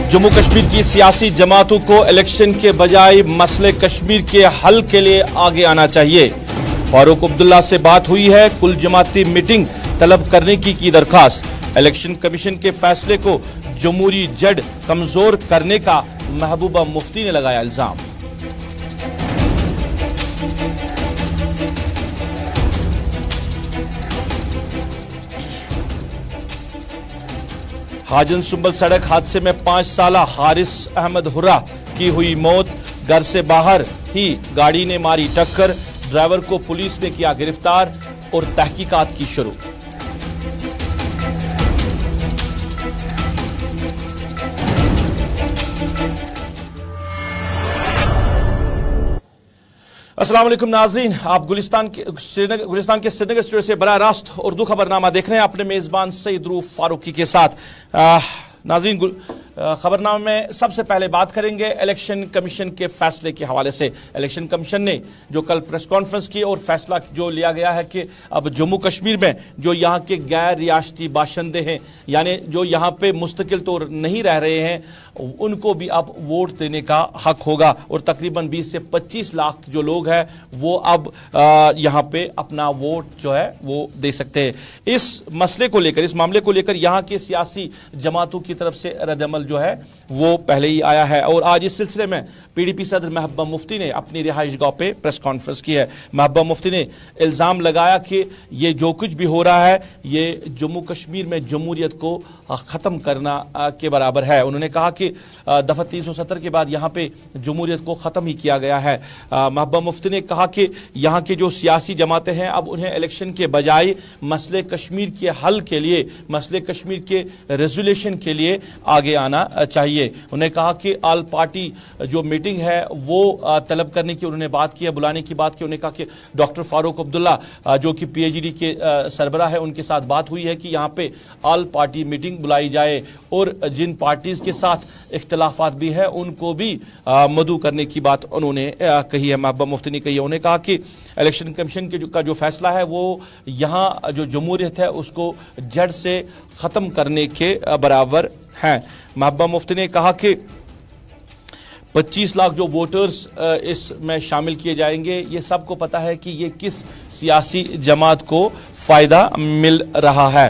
जम्मू कश्मीर की सियासी जमातों को इलेक्शन के बजाय मसले कश्मीर के हल के लिए आगे आना चाहिए। फारूक अब्दुल्ला से बात हुई है, कुल जमाती मीटिंग तलब करने की दरखास्त। इलेक्शन कमीशन के फैसले को जमहूरी जड़ कमजोर करने का महबूबा मुफ्ती ने लगाया इल्जाम। हाजन सुंबल सड़क हादसे में 5 साला हारिस अहमद हुर्रा की हुई मौत। घर से बाहर ही गाड़ी ने मारी टक्कर, ड्राइवर को पुलिस ने किया गिरफ्तार और तहकीकात की शुरू। अस्सलाम वालेकुम नाज़रीन, आप गुलिस्तान के श्रीनगर स्टूडियो से बराह रास्त उर्दू खबरनामा देख रहे हैं अपने मेज़बान सईद रूफ फारूकी के साथ। नाज़रीन, खबरनामे में सबसे पहले बात करेंगे इलेक्शन कमीशन के फैसले के हवाले से। इलेक्शन कमीशन ने जो कल प्रेस कॉन्फ्रेंस की और फैसला जो लिया गया है कि अब जम्मू कश्मीर में जो यहाँ के गैर रियासती बाशिंदे हैं, यानी जो यहाँ पे मुस्तकिल तौर नहीं रह रहे हैं, उनको भी अब वोट देने का हक होगा और तकरीबन 20 से 25 लाख जो लोग हैं वो अब यहाँ पे अपना वोट जो है वो दे सकते हैं। इस मसले को लेकर, इस मामले को लेकर यहाँ के सियासी जमातों की तरफ से रद्द-ए-अमल जो है वो पहले ही आया है और आज इस सिलसिले में पीडीपी सदर महबूबा मुफ्ती ने अपनी रिहाइश गाह पे प्रेस कॉन्फ्रेंस की है। महबूबा मुफ्ती ने इल्जाम लगाया कि ये जो कुछ भी हो रहा है ये जम्मू कश्मीर में जमहूरियत को ख़त्म करना के बराबर है। उन्होंने कहा कि दफ़ा 370 के बाद यहाँ पे जमहूरियत को ख़त्म ही किया गया है। महबूबा मुफ्ती ने कहा कि यहाँ के जो सियासी जमातें हैं अब उन्हें इलेक्शन के बजाय मसले कश्मीर के हल के लिए, मसले कश्मीर के रेजोल्यूशन के लिए आगे आना चाहिए। उन्होंने कहा कि आल पार्टी जो मीटिंग है वो तलब करने की उन्होंने बात की है, बुलाने की बात की। उन्होंने कहा कि डॉक्टर फारूक अब्दुल्ला जो कि पीएचडी के सरबराह है, उनके साथ बात हुई है कि यहाँ पे आल पार्टी मीटिंग बुलाई जाए और जिन पार्टीज के साथ इख्तिलाफात भी है उनको भी मदऊ करने की बात उन्होंने कही है, महबूबा मुफ्ती ने कही है। उन्होंने कहा कि इलेक्शन कमीशन का जो फैसला है वो यहाँ जो जमहूरियत है उसको जड़ से ख़त्म करने के बराबर है। महबूबा मुफ्ती ने कहा कि 25 लाख जो वोटर्स इसमें शामिल किए जाएंगे, ये सबको पता है कि ये किस सियासी जमात को फ़ायदा मिल रहा है।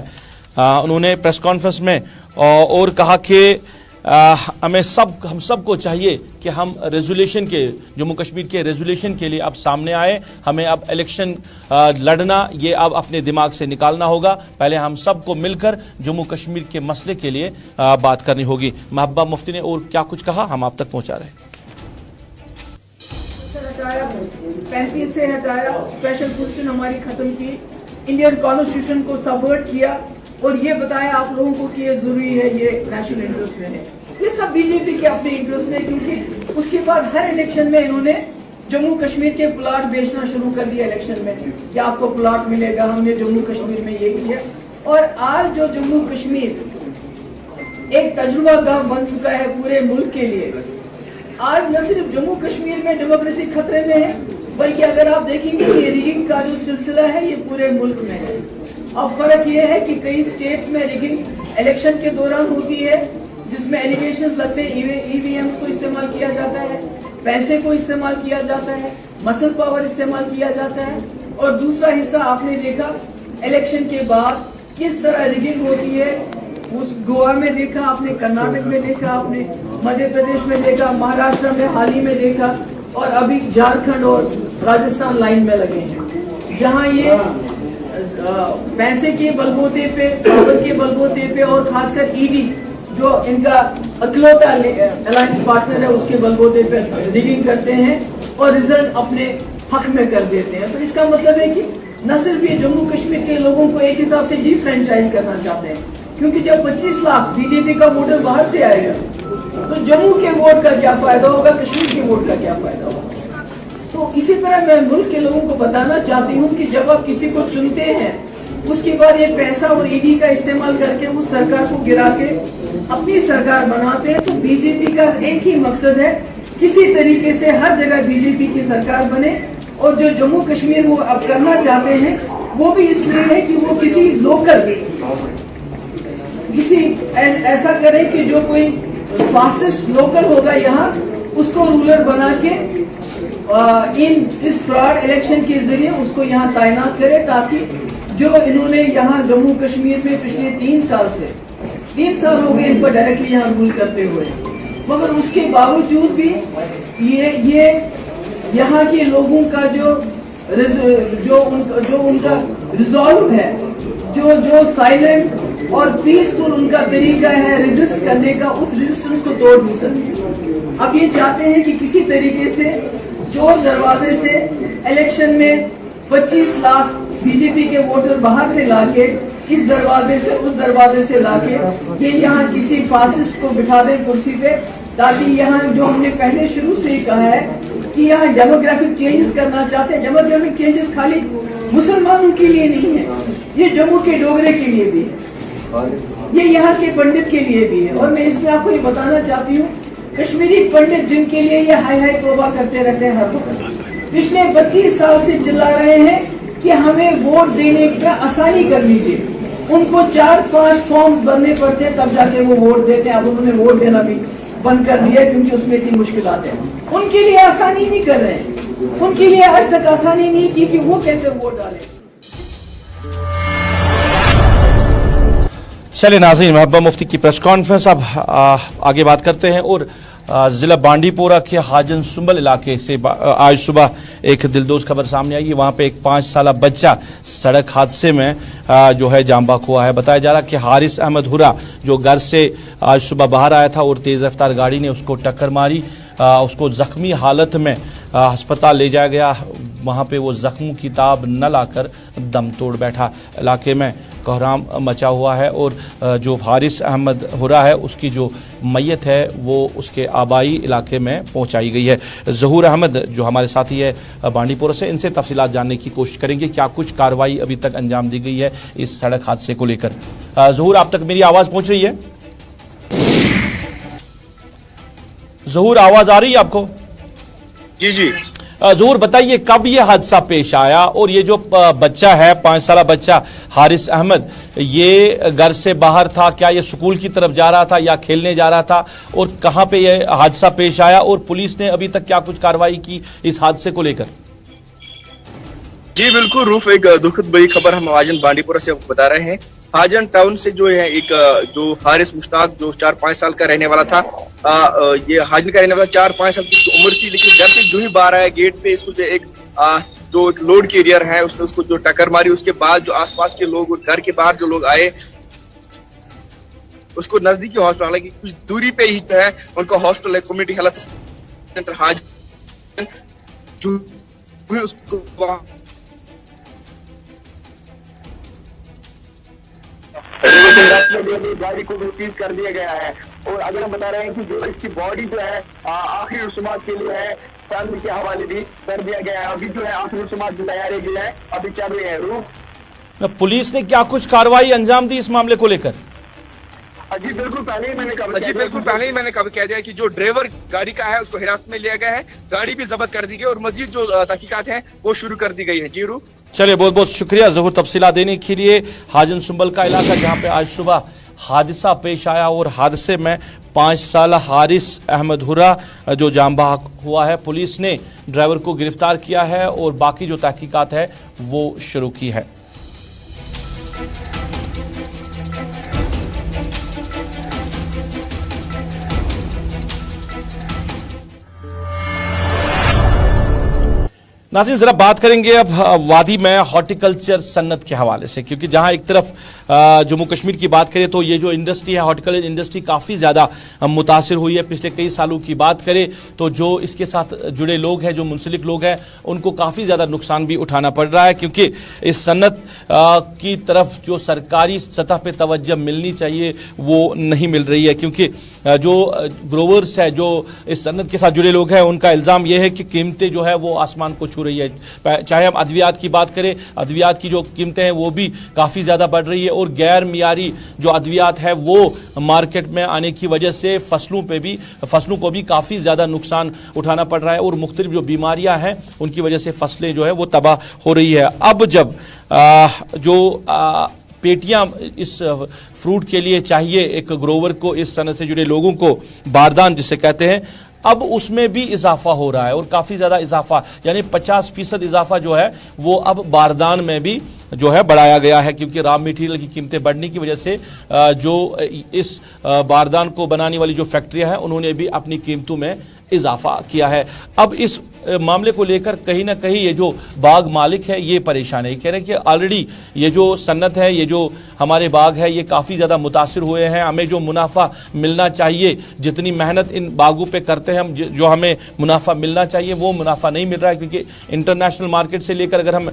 उन्होंने प्रेस कॉन्फ्रेंस में और कहा कि हम सबको चाहिए कि हम रेजोल्यूशन के, जम्मू कश्मीर के रेजोल्यूशन के लिए अब सामने आए। हमें अब इलेक्शन लड़ना ये अब अपने दिमाग से निकालना होगा। पहले हम सबको मिलकर जम्मू कश्मीर के मसले के लिए बात करनी होगी। महबूबा मुफ्ती ने और क्या कुछ कहा हम आप तक पहुंचा रहे हैं। 35 से हटाया, स्पेशल क्वेश्चन हमारी खत्म की, इंडियन कॉन्स्टिट्यूशन को सबवर्ट किया और ये बताया आप लोगों को कि ये जरूरी है, ये नेशनल इंटरेस्ट में है। ये सब बीजेपी के अपने इंटरेस्ट में, क्योंकि उसके बाद हर इलेक्शन में इन्होंने जम्मू कश्मीर के प्लाट बेचना शुरू कर दिया इलेक्शन में कि आपको प्लाट मिलेगा, हमने जम्मू कश्मीर में ये किया। और आज जो जम्मू कश्मीर एक तजुर्बा गाह बन चुका है पूरे मुल्क के लिए, आज न सिर्फ जम्मू कश्मीर में डेमोक्रेसी खतरे में है, बल्कि अगर आप देखेंगे ये रिगिंग का जो सिलसिला है ये पूरे मुल्क में है। अब फर्क ये है कि कई स्टेट्स में रिगिंग इलेक्शन के दौरान होती है, जिसमें एलिगेशंस लगते हैं, ईवीएम्स को इस्तेमाल किया जाता है, पैसे को इस्तेमाल किया जाता है, मसल पावर इस्तेमाल किया जाता है। और दूसरा हिस्सा आपने देखा इलेक्शन के बाद किस तरह रिगिंग होती है, उस गोवा में देखा आपने, कर्नाटक में देखा आपने, मध्य प्रदेश में देखा, महाराष्ट्र में हाल ही में देखा और अभी झारखंड और राजस्थान लाइन में लगे हैं, जहाँ ये पैसे के बलबूते पे, पावर के बलबूते पे और खासकर ईडी जो इनका अकलौता अलायंस पार्टनर है उसके बलबूते पे रिगिंग करते हैं और रिजल्ट अपने हक में कर देते हैं। तो इसका मतलब है कि न सिर्फ ये जम्मू कश्मीर के लोगों को एक हिसाब से डिफ्रेंचाइज करना चाहते हैं, क्योंकि जब 25 लाख बीजेपी का वोटर बाहर से आएगा तो जम्मू के वोट का क्या फायदा होगा, कश्मीर के वोट का क्या फायदा होगा। तो इसी तरह मैं मुल्क के लोगों को बताना चाहती हूँ कि जब आप किसी को चुनते हैं उसके बाद ये पैसा और ईडी का इस्तेमाल करके उस सरकार को गिरा के अपनी सरकार बनाते हैं, तो बीजेपी का एक ही मकसद है, किसी तरीके से हर जगह बीजेपी की सरकार बने। और जो जम्मू कश्मीर वो अब करना चाहते हैं वो भी इसलिए है कि वो किसी लोकल किसी ऐसा करें कि जो कोई फासिस्ट लोकल होगा यहाँ उसको रूलर बना के इस फ्रॉड इलेक्शन के जरिए उसको यहाँ तैनात करे, ताकि जो इन्होंने यहाँ जम्मू कश्मीर में पिछले 3 साल हो गए इन पर डायरेक्टली यहाँ रूल करते हुए, मगर उसके बावजूद भी ये यहाँ के लोगों का जो उनका रिजॉल्व है, जो साइलेंट और पीसफुल उनका तरीका है रेजिस्ट करने का, उस रेजिस्टेंस को तोड़ नहीं सकते। अब ये चाहते हैं कि किसी तरीके से चोर दरवाजे से इलेक्शन में 25 लाख बीजेपी के वोटर बाहर से लाके इस दरवाजे से उस दरवाजे से लाके ये यहाँ किसी फासिस्ट को बिठा दें कुर्सी पे, ताकि यहाँ जो हमने पहले शुरू से ही कहा है कि यहाँ डेमोग्राफिक चेंजेस करना चाहते हैं। डेमोग्राफिक चेंजेस खाली मुसलमानों के लिए नहीं है, ये जम्मू के डोगरे के लिए भी है, ये यहाँ के पंडित के लिए भी है। और मैं इसमें आपको ये बताना चाहती हूँ, कश्मीरी पंडित जिनके लिए ये हाय हाय तौबा करते रहते हैं हर वक्त, पिछले 32 साल से चिल्ला रहे हैं कि हमें वोट देने का आसानी कर लीजिए, उनको 4-5 फॉर्म्स भरने पड़ते हैं तब जाके वो वोट देते हैं। अब उन्होंने वोट देना भी बंद कर दिया क्योंकि उसमें इतनी मुश्किलात हैं। उनके लिए आसानी नहीं कर रहे हैं, उनके लिए आज तक आसानी नहीं की कि वो कैसे वोट डालें। चलिए नाज़रीन, महबूबा मुफ्ती की प्रेस कॉन्फ्रेंस। अब आगे बात करते हैं और ज़िला बांडीपोरा के हाजन सुंबल इलाके से आज सुबह एक दिलदोज़ खबर सामने आई है। वहाँ पे एक 5 साला बच्चा सड़क हादसे में जो है जान बाक हुआ है। बताया जा रहा कि हारिस अहमद हुरा जो घर से आज सुबह बाहर आया था और तेज़ रफ्तार गाड़ी ने उसको टक्कर मारी, उसको ज़ख्मी हालत में अस्पताल ले जाया गया। वहाँ पे वो ज़ख्मों की ताब न लाकर दम तोड़ बैठा। इलाके में कोहराम मचा हुआ है और जो हारिस अहमद हुरा है उसकी जो मैयत है वो उसके आबाई इलाके में पहुंचाई गई है। ज़हूर अहमद जो हमारे साथी है बांडीपोरा से, इनसे तफसीलात जानने की कोशिश करेंगे, क्या कुछ कार्रवाई अभी तक अंजाम दी गई है इस सड़क हादसे को लेकर। ज़हूर, आप तक मेरी आवाज़ पहुंच रही है? ज़हूर, आवाज़ आ रही है आपको? जी जी। ज़हूर, बताइए कब ये हादसा पेश आया और ये जो बच्चा है 5 साला बच्चा हारिस अहमद, ये घर से बाहर था, क्या ये स्कूल की तरफ जा रहा था या खेलने जा रहा था, और कहां पे ये हादसा पेश आया और पुलिस ने अभी तक क्या कुछ कार्रवाई की इस हादसे को लेकर? जी बिल्कुल रूफ, एक दुखद बड़ी खबर हम हाजन बांडीपुरा से बता रहे हैं। हाजन टाउन से जो है एक जो हारिस मुश्ताक जो 4-5 साल का रहने वाला था, ये हाजन का रहने वाला 4-5 साल की इसकी उम्र थी, लेकिन घर से जो ही बाहर आया गेट पे इसको जो एक जो लोड कैरियर है उसने उसको जो टक्कर मारी। उसके बाद जो आसपास के लोग और घर के बाहर जो लोग आए उसको नजदीकी हॉस्पिटल, हालांकि कुछ दूरी पे ही है उनका हॉस्पिटल है, कम्युनिटी हेल्थ सेंटर हाजन, जो उसको गाड़ी को सीज कर दिया गया है। और अगर हम बता रहे हैं कि जो इसकी बॉडी जो है आखिरी रसूमात के लिए है फैमिली के हवाले भी कर दिया गया है। अभी जो है आखिरी रसूमात की तैयारी जो है अभी चल रही है। रूप, पुलिस ने क्या कुछ कार्रवाई अंजाम दी इस मामले को लेकर? जी बिल्कुल पहले ही मैंने कह दिया कि जो ड्राइवर गाड़ी का है उसको हिरासत में लिया गया है, गाड़ी भी जब्त कर दी गई और मजीद जो तहकीकात हैं वो शुरू कर दी गई है। जी रूप, चलिए बहुत बहुत शुक्रिया ज़हूर तफसीलात देने के लिए। हाजन सुंबल का इलाका जहां पे आज सुबह हादसा पेश आया और हादसे में 5 साल हारिस अहमद हुरा जो जान बहक हुआ है। पुलिस ने ड्राइवर को गिरफ्तार किया है और बाकी जो तहकीकात है वो शुरू की है। नाज़रीन, ज़रा बात करेंगे अब वादी में हॉर्टिकल्चर सन्नत के हवाले से, क्योंकि जहां एक तरफ जम्मू कश्मीर की बात करें तो ये जो इंडस्ट्री है हॉर्टिकल्चर इंडस्ट्री काफ़ी ज़्यादा मुतासिर हुई है। पिछले कई सालों की बात करें तो जो इसके साथ जुड़े लोग हैं, जो मुंसलिक लोग हैं, उनको काफ़ी ज़्यादा नुकसान भी उठाना पड़ रहा है, क्योंकि इस सन्नत की तरफ जो सरकारी सतह पर तवज्जो मिलनी चाहिए वो नहीं मिल रही है। क्योंकि जो ग्रोवर्स है, जो इस सन्नत के साथ जुड़े लोग हैं, उनका इल्ज़ाम यह है कि कीमतें जो है वो आसमान को छू रही है। चाहे हम अद्वियात की बात करें, अद्वियात की जो कीमतें हैं वो भी काफ़ी ज़्यादा बढ़ रही है और गैर मियारी जो अद्वियात है वो मार्केट में आने की वजह से फसलों को भी काफ़ी ज़्यादा नुकसान उठाना पड़ रहा है और मुख्तलिफ जो बीमारियां हैं उनकी वजह से फसलें जो है वो तबाह हो रही है। अब जब जो पेटियां इस फ्रूट के लिए चाहिए एक ग्रोवर को, इस सनत से जुड़े लोगों को, बारदान जिसे कहते हैं, अब उसमें भी इजाफा हो रहा है और काफ़ी ज़्यादा इजाफा, यानी 50% इजाफा जो है वो अब बारदान में भी जो है बढ़ाया गया है, क्योंकि रॉ मटेरियल की कीमतें बढ़ने की वजह से जो इस बारदान को बनाने वाली जो फैक्ट्रियां हैं उन्होंने भी अपनी कीमतों में इजाफा किया है। अब इस मामले को लेकर कहीं ना कहीं ये जो बाग मालिक है ये परेशान है, कह रहे हैं कि ऑलरेडी ये जो सन्नत है, ये जो हमारे बाग है, ये काफ़ी ज़्यादा मुतासिर हुए हैं, हमें जो मुनाफा मिलना चाहिए, जितनी मेहनत इन बागों पे करते हैं हम, जो हमें मुनाफा मिलना चाहिए वो मुनाफा नहीं मिल रहा है, क्योंकि इंटरनेशनल मार्केट से लेकर अगर हम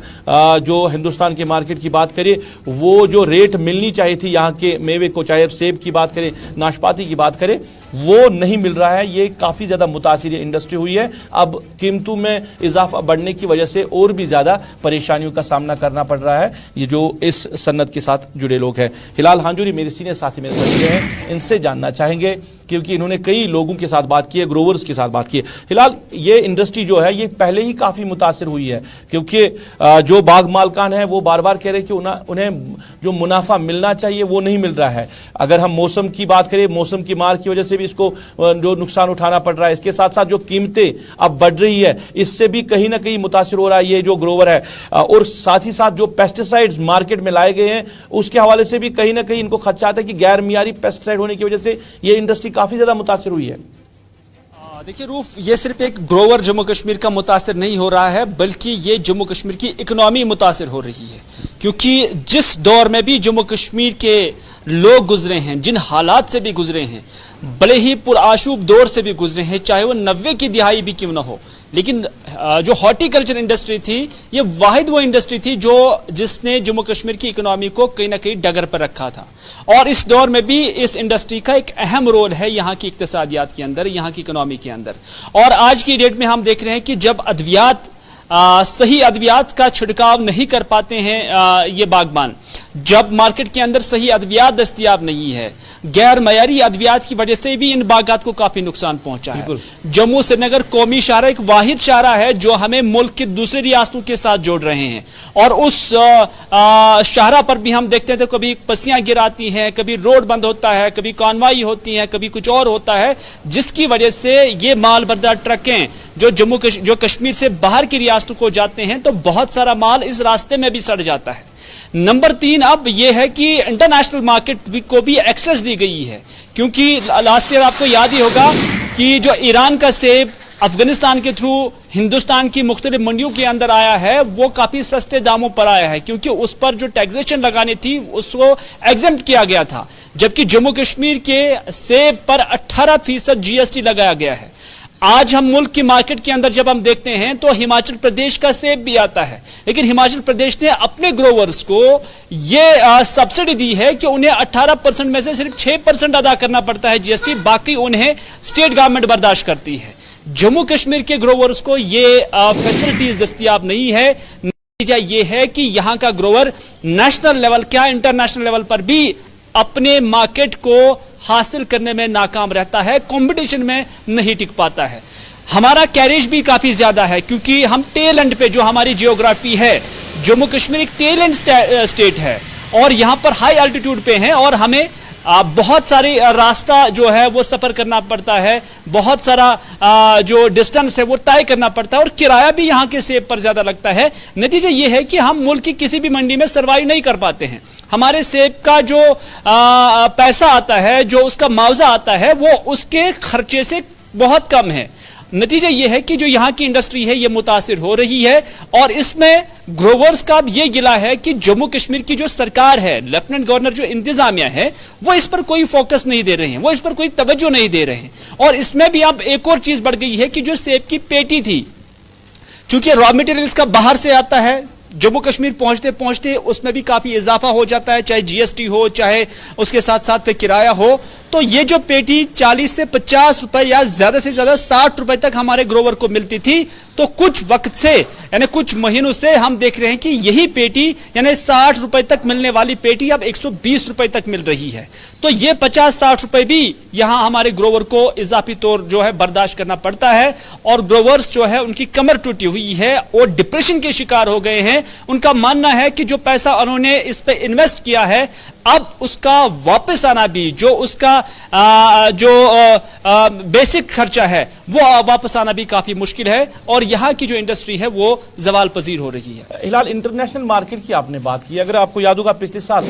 जो हिंदुस्तान के मार्केट की बात करें, वो जो रेट मिलनी चाहिए थी यहाँ के मेवे को, चाहे सेब की बात करें, नाशपाती की बात करें, वो नहीं मिल रहा है। ये काफ़ी ज़्यादा मुतासिर इंडस्ट्री हुई है। अब कीमतों में इजाफा बढ़ने की वजह से और भी ज़्यादा परेशानियों का सामना करना पड़ रहा है ये जो इस सन्नत के साथ जुड़े लोग हैं। हिलाल हांजूरी मेरे सीनियर साथी मेरे साथ जुड़े हैं, इनसे जानना चाहेंगे क्योंकि इन्होंने कई लोगों के साथ बात की है, ग्रोवर्स के साथ बात की है। हिलाल, ये इंडस्ट्री जो है ये पहले ही काफ़ी मुतासिर हुई है, क्योंकि जो बाग मालकान है वो बार बार कह रहे हैं कि उन्हें जो मुनाफा मिलना चाहिए वो नहीं मिल रहा है। अगर हम मौसम की बात करें, मौसम की मार की वजह से भी इसको जो नुकसान उठाना पड़ रहा है, इसके साथ साथ जो कीमतें अब बढ़ रही है इससे भी कहीं ना कहीं मुतासिर हो रहा है ये जो ग्रोवर है, और साथ ही साथ जो पेस्टिसाइड्स मार्केट में लाए गए हैं उसके हवाले से भी कहीं ना कहीं इनको खदशात है कि गैर मियारी पेस्टिसाइड होने की वजह से ये इंडस्ट्री काफ़ी ज़्यादा मुतासिर हुई है। देखिए रूफ, ये सिर्फ एक ग्रोवर जम्मू कश्मीर का मुतासिर नहीं हो रहा है, बल्कि ये जम्मू कश्मीर की इकोनॉमी मुतासिर हो रही है, क्योंकि जिस दौर में भी जम्मू कश्मीर के लोग गुजरे हैं, जिन हालात से भी गुजरे हैं, भले ही पुरआशूब दौर से भी गुजरे हैं, चाहे वो 90 की दिहाई भी क्यों ना हो, लेकिन जो हॉर्टिकल्चर इंडस्ट्री थी ये वाहिद वो इंडस्ट्री थी जिसने जम्मू कश्मीर की इकोनॉमी को कहीं ना कहीं डगर पर रखा था। और इस दौर में भी इस इंडस्ट्री का एक अहम रोल है यहाँ की इक्तिसादियात के अंदर, यहाँ की इकोनॉमी के अंदर। और आज की डेट में हम देख रहे हैं कि जब अद्वियात सही अद्वियात का छिड़काव नहीं कर पाते हैं ये बागबान, जब मार्केट के अंदर सही अद्वियात दस्तयाब नहीं है, गैर मयारी अद्वियात की वजह से भी इन बागात को काफी नुकसान पहुंचा है। जम्मू श्रीनगर कौमी शाहरा एक वाहिद शाहरा है जो हमें मुल्क के दूसरी रियासतों के साथ जोड़ रहे हैं, और उस शाहरा पर भी हम देखते हैं तो कभी पसियां गिराती हैं, कभी रोड बंद होता है, कभी कॉन्वाई होती है, कभी कुछ और होता है, जिसकी वजह से ये माल बरदार ट्रकें जो कश्मीर से बाहर की रियासतों को जाते हैं तो बहुत सारा माल इस रास्ते में भी सड़ जाता है। नंबर 3 अब यह है कि इंटरनेशनल मार्केट को भी एक्सेस दी गई है, क्योंकि लास्ट ईयर आपको याद ही होगा कि जो ईरान का सेब अफगानिस्तान के थ्रू हिंदुस्तान की मुख्तलिफ मंडियों के अंदर आया है वो काफी सस्ते दामों पर आया है, क्योंकि उस पर जो टैक्सेशन लगानी थी उसको एग्जम्प्ट किया गया था, जबकि जम्मू कश्मीर के सेब पर 18% GST लगाया गया है। आज हम मुल्क की मार्केट के अंदर जब हम देखते हैं तो हिमाचल प्रदेश का सेब भी आता है, लेकिन हिमाचल प्रदेश ने अपने ग्रोवर्स को ये सब्सिडी दी है कि उन्हें 18% में से सिर्फ 6% अदा करना पड़ता है GST, बाकी उन्हें स्टेट गवर्नमेंट बर्दाश्त करती है। जम्मू कश्मीर के ग्रोवर्स को ये फैसिलिटीज दस्तयाब नहीं है। नतीजा ये है कि यहाँ का ग्रोवर नेशनल लेवल क्या इंटरनेशनल लेवल पर भी अपने मार्केट को हासिल करने में नाकाम रहता है, कंपटीशन में नहीं टिक पाता है। हमारा कैरेज भी काफी ज्यादा है, क्योंकि हम टेल एंड पे, जो हमारी जियोग्राफी है, जम्मू कश्मीर एक टेल एंड स्टेट है और यहाँ पर हाई एल्टीट्यूड पे हैं और हमें बहुत सारी रास्ता जो है वो सफर करना पड़ता है, बहुत सारा जो डिस्टेंस है वो तय करना पड़ता है, और किराया भी यहाँ के सेब पर ज्यादा लगता है। नतीजा ये है कि हम मुल्क की किसी भी मंडी में सर्वाइव नहीं कर पाते हैं। हमारे सेब का जो पैसा आता है, जो उसका मुआवजा आता है, वो उसके खर्चे से बहुत कम है। नतीजा यह है कि जो यहाँ की इंडस्ट्री है ये मुतासिर हो रही है, और इसमें ग्रोवर्स का ये गिला है कि जम्मू कश्मीर की जो सरकार है, लेफ्टिनेंट गवर्नर जो इंतजामिया है, वो इस पर कोई फोकस नहीं दे रहे हैं, वो इस पर कोई तवज्जो नहीं दे रहे हैं। और इसमें भी अब एक और चीज बढ़ गई है कि जो सेब की पेटी थी, चूंकि रॉ मटेरियल्स का बाहर से आता है, जम्मू कश्मीर पहुंचते पहुंचते उसमें भी काफी इजाफा हो जाता है, चाहे GST हो, चाहे उसके साथ साथ किराया हो, तो तो ये जो पेटी 40 से 50 रुपए या ज्यादा से ज्यादा 60 रुपए तक हमारे ग्रोवर को मिलती थी, तो कुछ वक्त से यानी कुछ महीनों से हम देख रहे हैं कि यही पेटी यानी 60 रुपए तक मिलने वाली पेटी अब 120 रुपए तक मिल रही है। तो ये 50-60 रुपए भी यहां हमारे ग्रोवर को इजाफी तौर जो है बर्दाश्त करना पड़ता है, और ग्रोवर्स जो है उनकी कमर टूटी हुई है और डिप्रेशन के शिकार हो गए हैं। उनका मानना है कि जो पैसा उन्होंने इस पे इन्वेस्ट किया है, अब उसका वापस आना भी, जो उसका बेसिक खर्चा है वो वापस आना भी काफी मुश्किल है, और यहाँ की जो इंडस्ट्री है वो जवाल पजीर हो रही है। हिलाल, इंटरनेशनल मार्केट की आपने बात की, अगर आपको याद होगा पिछले साल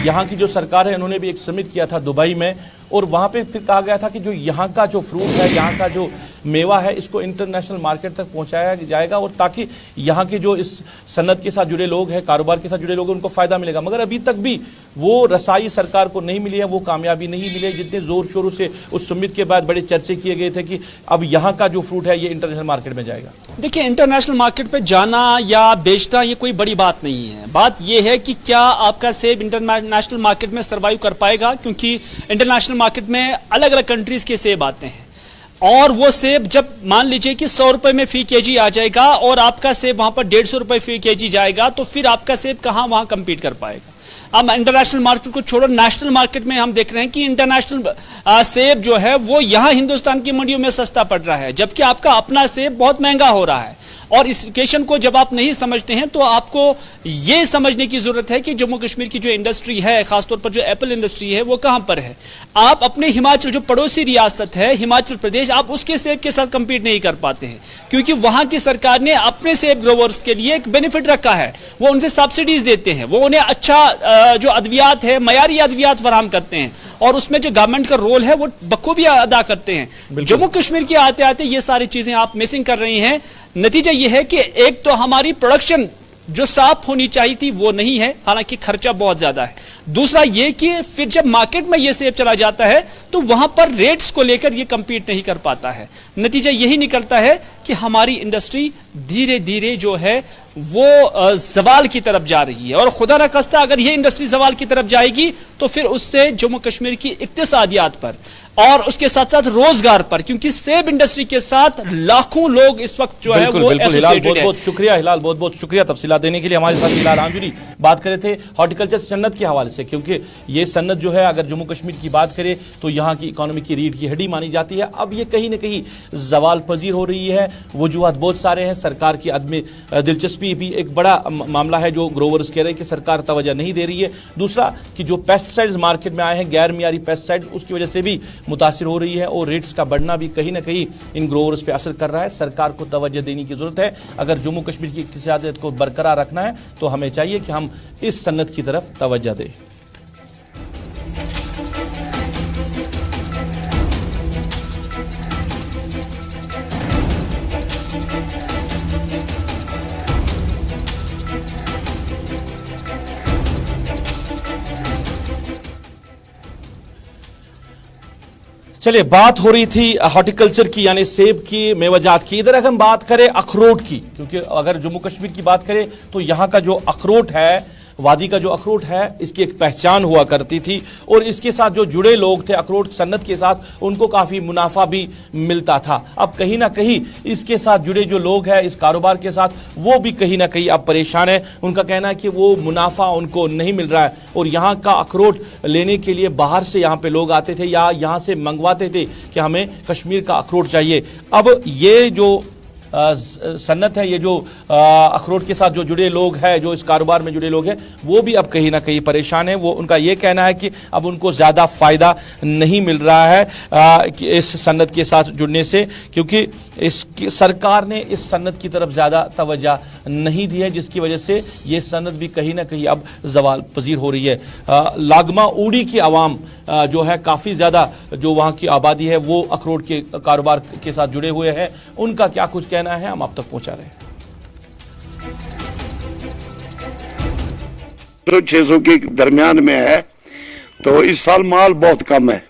यहाँ की जो सरकार है उन्होंने भी एक समिट किया था दुबई में, और वहाँ पे फिर कहा गया था कि जो यहाँ का जो फ्रूट है, यहाँ का जो मेवा है, इसको इंटरनेशनल मार्केट तक पहुँचाया जाएगा, और ताकि यहाँ के जो इस सनत के साथ जुड़े लोग हैं, कारोबार के साथ जुड़े लोग हैं, उनको फ़ायदा मिलेगा। मगर अभी तक भी वो रसाई सरकार को नहीं मिली है, वो कामयाबी नहीं मिली है, जितने ज़ोर शोरों से उस समिट के बाद बड़े चर्चे किए गए थे कि अब यहाँ का जो फ्रूट है ये इंटरनेशनल मार्केट में जाएगा। देखिए, इंटरनेशनल मार्केट पे जाना या बेचना ये कोई बड़ी बात नहीं है। बात ये है कि क्या आपका सेब इंटरनेशनल मार्केट में सर्वाइव कर पाएगा, क्योंकि इंटरनेशनल मार्केट में अलग अलग कंट्रीज के सेब आते हैं, और वो सेब जब मान लीजिए कि 100 रुपए में फी केजी आ जाएगा और आपका सेब वहां पर 150 रुपए फी केजी जाएगा, तो फिर आपका सेब कहां वहां कंपीट कर पाएगा। अब इंटरनेशनल मार्केट को छोड़ो, नेशनल मार्केट में हम देख रहे हैं कि इंटरनेशनल सेब जो है वो यहां हिंदुस्तान की मंडियों में सस्ता पड़ रहा है, जबकि आपका अपना सेब बहुत महंगा हो रहा है। और इस इक्वेशन को जब आप नहीं समझते हैं तो आपको ये समझने की जरूरत है कि जम्मू कश्मीर की जो इंडस्ट्री है, खासतौर पर जो एप्पल इंडस्ट्री है, वो कहां पर है। आप अपने हिमाचल, जो पड़ोसी रियासत है हिमाचल प्रदेश, आप उसके सेब के साथ कंपीट नहीं कर पाते हैं, क्योंकि वहां की सरकार ने अपने सेब ग्रोवर्स के लिए एक बेनिफिट रखा है। वो उनसे सब्सिडीज देते हैं, वो उन्हें अच्छा जो अद्वियात है, मयारी अद्वियात फराहम करते हैं, और उसमें जो गवर्नमेंट का रोल है वो बखूबी अदा करते हैं। जम्मू कश्मीर के आते आते ये सारी चीजें आप मिसिंग कर रही हैं। नतीजा ये है कि एक तो हमारी प्रोडक्शन जो साफ होनी चाहिए थी वो नहीं है, हालांकि खर्चा बहुत ज्यादा है। दूसरा ये कि फिर जब मार्केट में ये सेब चला जाता है तो वहां पर रेट्स को लेकर ये कंपीट नहीं कर पाता है। नतीजा यही निकलता है कि हमारी इंडस्ट्री धीरे धीरे जो है वो जवाल की तरफ जा रही है, और खुदा न खास्ता अगर ये इंडस्ट्री जवाल की तरफ जाएगी तो फिर उससे जम्मू कश्मीर की इक्तिसादियात पर और उसके साथ साथ रोजगार पर, क्योंकि सेब इंडस्ट्री के साथ लाखों लोग इस वक्त जो है वो एसोसिएटेड है। बहुत शुक्रिया हिलाल, बहुत बहुत शुक्रिया तफसीलात देने के लिए। हमारे साथ हिलाल आंजुरी बात कर रहे थे हॉर्टिकल्चर सन्नत के हवाले से, क्योंकि ये सन्नत जो है अगर जम्मू कश्मीर की बात करें तो यहाँ की इकोनॉमी की रीढ़ की हड्डी मानी जाती है। अब ये कहीं ना कहीं जवाल पजीर हो रही है। वजूहात बहुत सारे हैं, सरकार की अदम दिलचस्पी भी एक बड़ा मामला है जो ग्रोवर्स कह रहे हैं कि सरकार तवज्जो नहीं दे रही है। दूसरा कि जो पेस्टिसाइड्स मार्केट में आए हैं, गैर मियारी पेस्टिसाइड्स, उसकी वजह से भी मुतासिर हो रही है, और रेट्स का बढ़ना भी कहीं ना कहीं इन ग्रोवर्स पे असर कर रहा है। सरकार को तवज्जो देने की जरूरत है। अगर जम्मू कश्मीर की इक्तिसादियत को बरकरार रखना है तो हमें चाहिए कि हम इस सन्नत की तरफ तवज्जो दें। चलिए, बात हो रही थी हॉर्टिकल्चर की, यानी सेब की, मेवाजात की। इधर अगर हम बात करें अखरोट की, क्योंकि अगर जम्मू कश्मीर की बात करें तो यहाँ का जो अखरोट है, वादी का जो अखरोट है, इसकी एक पहचान हुआ करती थी, और इसके साथ जो जुड़े लोग थे अखरोट सन्नत के साथ, उनको काफ़ी मुनाफा भी मिलता था। अब कहीं ना कहीं इसके साथ जुड़े जो लोग हैं इस कारोबार के साथ, वो भी कहीं ना कहीं अब परेशान है। उनका कहना है कि वो मुनाफा उनको नहीं मिल रहा है, और यहाँ का अखरोट लेने के लिए बाहर से यहाँ पे लोग आते थे या यहाँ से मंगवाते थे कि हमें कश्मीर का अखरोट चाहिए। अब ये जो सन्नत है, ये जो अखरोट के साथ जो जुड़े लोग हैं, जो इस कारोबार में जुड़े लोग हैं, वो भी अब कहीं ना कहीं परेशान है। वो उनका ये कहना है कि अब उनको ज़्यादा फ़ायदा नहीं मिल रहा है इस सन्नत के साथ जुड़ने से, क्योंकि इस सरकार ने इस सन्नत की तरफ ज़्यादा तवज्जो नहीं दी है, जिसकी वजह से ये सन्नत भी कहीं ना कहीं अब जवाल पजीर हो रही है। लागमा उड़ी की आवाम जो है, काफ़ी ज़्यादा जो वहाँ की आबादी है वो अखरोट के कारोबार के साथ जुड़े हुए हैं। उनका क्या कुछ कहना है हम आप तक पहुँचा रहे हैं। तो 600 के दरमियान में है, तो इस साल माल बहुत कम है,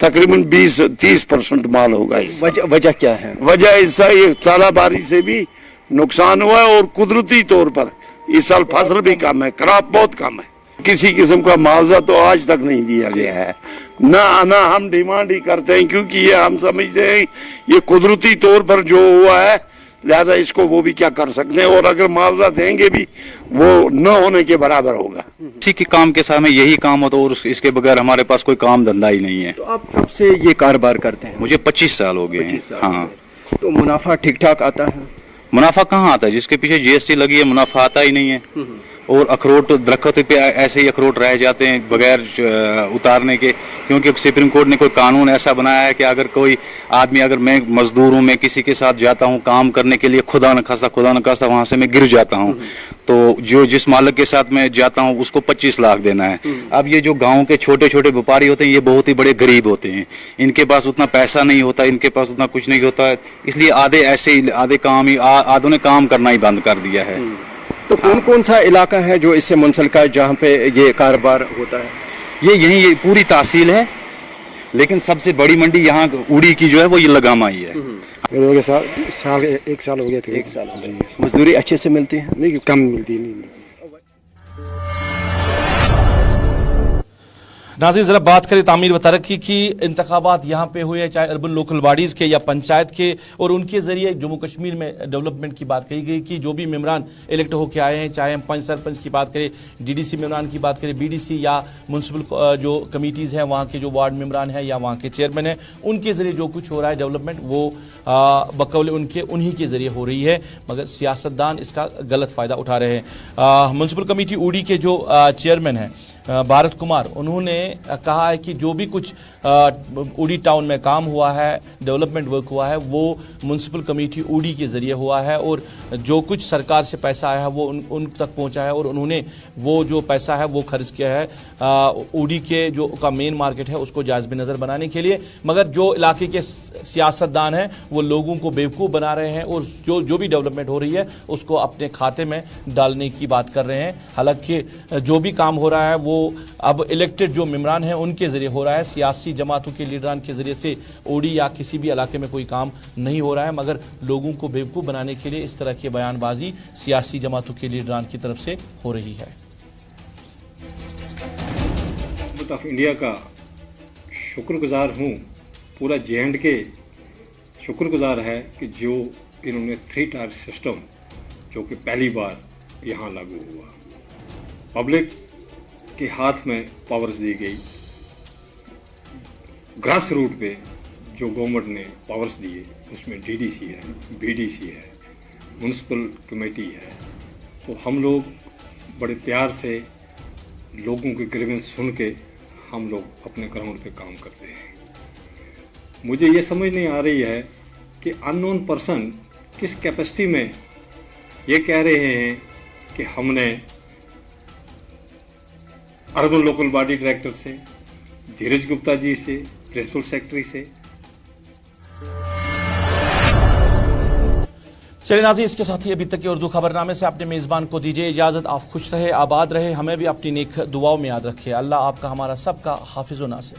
तकरीबन 20-30% माल होगा। वजह क्या है? वजह इसका ये सालाबारी से भी नुकसान हुआ है, और कुदरती तौर पर इस साल फसल भी कम है, क्रॉप बहुत कम है। किसी किस्म का मुआवजा तो आज तक नहीं दिया गया है। ना हम डिमांड ही करते हैं, क्योंकि ये हम समझते हैं ये कुदरती तौर पर जो हुआ है, लिहाजा इसको वो भी क्या कर सकते हैं, और अगर मुआवजा देंगे भी वो न होने के बराबर होगा। इसी के काम के साथ में यही काम होता है और इसके बगैर हमारे पास कोई काम धंधा ही नहीं है। तो आप कब से ये कारोबार करते हैं? मुझे 25 साल हो गए हैं। हाँ। तो मुनाफा ठीक ठाक आता है? मुनाफा कहाँ आता है, जिसके पीछे जीएसटी लगी है मुनाफा आता ही नहीं है। और अखरोट दरख्त पे ऐसे ही अखरोट रह जाते हैं बगैर उतारने के, क्योंकि सुप्रीम कोर्ट ने कोई कानून ऐसा बनाया है कि अगर कोई आदमी, अगर मैं मजदूर हूँ, मैं किसी के साथ जाता हूँ काम करने के लिए, खुदा न खास्ता वहां से मैं गिर जाता हूँ, तो जो जिस मालिक के साथ मैं जाता हूँ उसको 25 लाख देना है। अब ये जो गाँव के छोटे छोटे व्यापारी होते हैं ये बहुत ही बड़े गरीब होते हैं, इनके पास उतना पैसा नहीं होता, इनके पास उतना कुछ नहीं होता, इसलिए आधे ऐसे ही आधों ने काम करना ही बंद कर दिया है। तो कौन कौन सा इलाका है जो इससे मुंसलिका है जहाँ पे ये कारोबार होता है? ये पूरी तहसील है, लेकिन सबसे बड़ी मंडी यहाँ उड़ी की जो है वो ये लगामा ही है। एक साल हो गया था। 1 साल जी। मजदूरी अच्छे से मिलती है? नहीं, कम मिलती नहीं। नाज़रीन, ज़रा बात करें तामीर व तरक्की की। इंतखाबात यहाँ पे हुए, चाहे अर्बन लोकल बॉडीज़ के या पंचायत के, और उनके ज़रिए जम्मू कश्मीर में डेवलपमेंट की बात कही गई कि जो भी मेम्बरान इलेक्ट होकर आए हैं, चाहे हम पंच सरपंच की बात करें, डीडीसी मेम्बरान की बात करें, बीडीसी या म्यूनसिपल जो कमेटीज़ हैं वहाँ के जो वार्ड मेम्बरान हैं या वहाँ के चेयरमैन हैं, उनके ज़रिए जो कुछ हो रहा है डेवलपमेंट वो बकौल उन्हीं के ज़रिए हो रही है, मगर सियासतदान इसका गलत फ़ायदा उठा रहे हैं। म्यूनसिपल कमेटी उड़ी के जो चेयरमैन हैं भारत कुमार, उन्होंने कहा है कि जो भी कुछ उड़ी टाउन में काम हुआ है, डेवलपमेंट वर्क हुआ है, वो म्यूनसिपल कमेटी उड़ी के ज़रिए हुआ है, और जो कुछ सरकार से पैसा आया है वो उन तक पहुंचा है, और उन्होंने वो जो पैसा है वो खर्च किया है उड़ी के जो का मेन मार्केट है उसको जायज़ नज़र बनाने के लिए। मगर जो इलाके के सियासतदान हैं वो लोगों को बेवकूफ़ बना रहे हैं और जो भी डेवलपमेंट हो रही है उसको अपने खाते में डालने की बात कर रहे हैं। हालांकि जो भी काम हो रहा है वो अब इलेक्टेड जो मेम्बरान हैं उनके ज़रिए हो रहा है, सियासी जमातों के लीडरान के ज़रिए से ओडी या किसी भी इलाके में कोई काम नहीं हो रहा है, मगर लोगों को बेवकूफ़ बनाने के लिए इस तरह की बयानबाजी सियासी जमातों के लीडरान की तरफ से हो रही है। गवर्नमेंट ऑफ इंडिया का शुक्रगुजार हूँ, पूरा J&K शुक्रगुजार है कि जो इन्होंने 3 टायर सिस्टम जो कि पहली बार यहाँ लागू हुआ, पब्लिक के हाथ में पावर्स दी गई, ग्रास रूट पे जो गवर्नमेंट ने पावर्स दिए उसमें डीडीसी है, बीडीसी है, म्यूनसिपल कमेटी है, तो हम लोग बड़े प्यार से लोगों के ग्रीवेंस सुन के हम लोग अपने ग्राउंड पे काम करते हैं। मुझे ये समझ नहीं आ रही है कि अननोन पर्सन किस कैपेसिटी में ये कह रहे हैं कि हमने अर्बन लोकल बॉडी डायरेक्टर से, धीरज गुप्ता जी से, प्रिंसिपल सेक्रेटरी से। चलिए नाज़रीन, इसके साथ ही अभी तक के उर्दू खबरनामे से अपने मेज़बान को दीजिए इजाज़त। आप खुश रहे, आबाद रहे, हमें भी अपनी नेक दुआओं में याद रखें। अल्लाह आपका हमारा सबका हाफिज़ व नासिर।